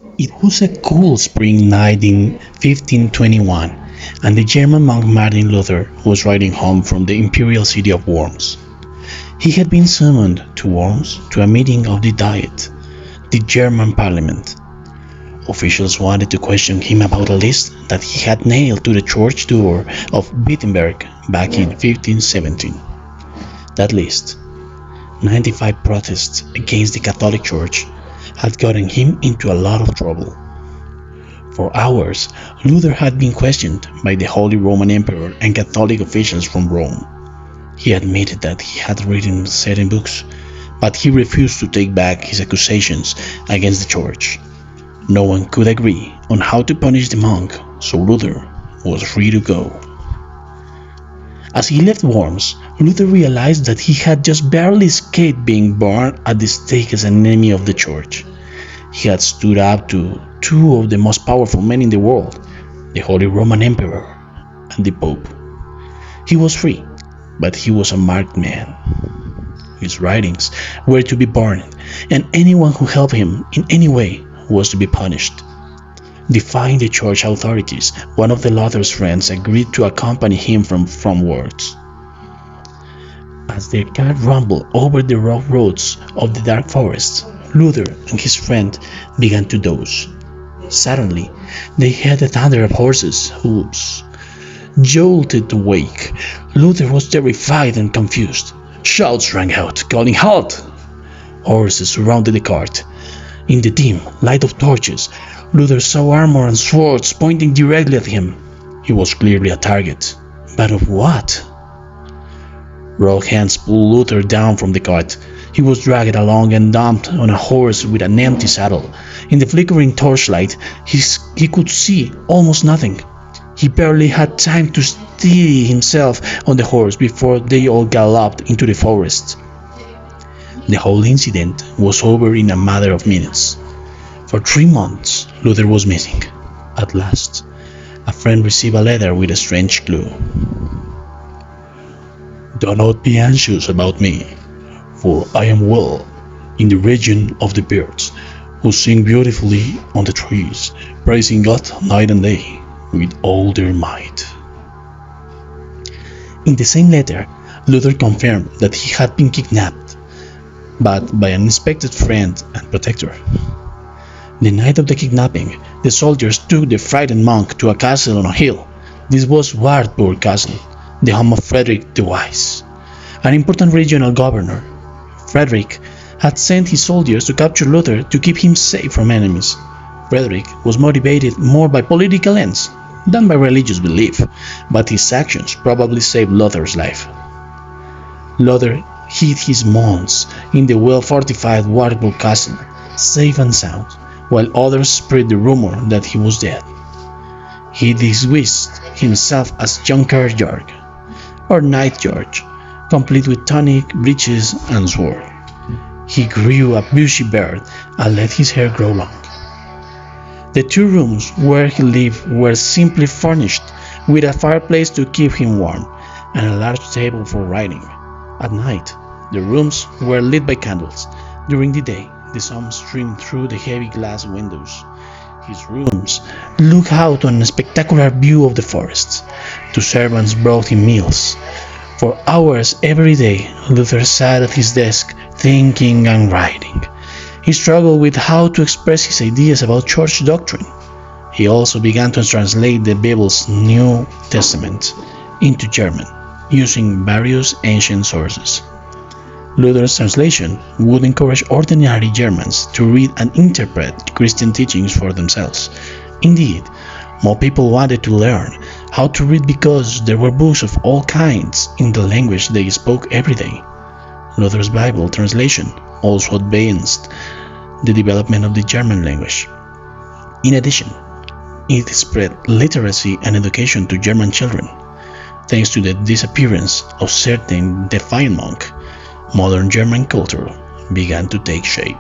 It was a cool spring night in 1521, and the German monk Martin Luther was riding home from the imperial city of Worms. He had been summoned to Worms to a meeting of the Diet, the German parliament. Officials wanted to question him about a list that he had nailed to the church door of Wittenberg back in 1517. That list, 95 protests against the Catholic Church, had gotten him into a lot of trouble. For hours, Luther had been questioned by the Holy Roman Emperor and Catholic officials from Rome. He admitted that he had written certain books, but he refused to take back his accusations against the church. No one could agree on how to punish the monk, so Luther was free to go. As he left Worms, Luther realized that he had just barely escaped being burned at the stake as an enemy of the church. He had stood up to two of the most powerful men in the world, the Holy Roman Emperor and the Pope. He was free, but he was a marked man. His writings were to be burned, and anyone who helped him in any way was to be punished. Defying the church authorities, one of the Luther's friends agreed to accompany him from Worms. As their car rumbled over the rough roads of the dark forest, Luther and his friend began to doze. Suddenly, they heard the thunder of horses' hooves. Jolted awake, Luther was terrified and confused. Shouts rang out, calling "Halt!" Horses surrounded the cart. In the dim light of torches, Luther saw armor and swords pointing directly at him. He was clearly a target. But of what? Rough hands pulled Luther down from the cart. He was dragged along and dumped on a horse with an empty saddle. In the flickering torchlight, he could see almost nothing. He barely had time to steady himself on the horse before they all galloped into the forest. The whole incident was over in a matter of minutes. For 3 months, Luther was missing. At last, a friend received a letter with a strange clue. "Do not be anxious about me, for I am well in the region of the birds, who sing beautifully on the trees, praising God night and day with all their might." In the same letter, Luther confirmed that he had been kidnapped, but by an unexpected friend and protector. The night of the kidnapping, the soldiers took the frightened monk to a castle on a hill. This was Wartburg Castle, the home of Frederick the Wise, an important regional governor. Frederick had sent his soldiers to capture Luther to keep him safe from enemies. Frederick was motivated more by political ends than by religious belief, but his actions probably saved Luther's life. Luther hid his months in the well-fortified Wartburg Castle, safe and sound, while others spread the rumor that he was dead. He disguised himself as Junker George, or Knight George, complete with tunic, breeches, and sword. He grew a bushy beard and let his hair grow long. The 2 rooms where he lived were simply furnished with a fireplace to keep him warm and a large table for writing. At night, the rooms were lit by candles. During the day, the sun streamed through the heavy glass windows. His rooms looked out on a spectacular view of the forest. 2 servants brought him meals. For hours every day, Luther sat at his desk, thinking and writing. He struggled with how to express his ideas about church doctrine. He also began to translate the Bible's New Testament into German, using various ancient sources. Luther's translation would encourage ordinary Germans to read and interpret Christian teachings for themselves. Indeed, more people wanted to learn how to read because there were books of all kinds in the language they spoke every day. Luther's Bible translation also advanced the development of the German language. In addition, it spread literacy and education to German children. Thanks to the disappearance of certain defiant monks, modern German culture began to take shape.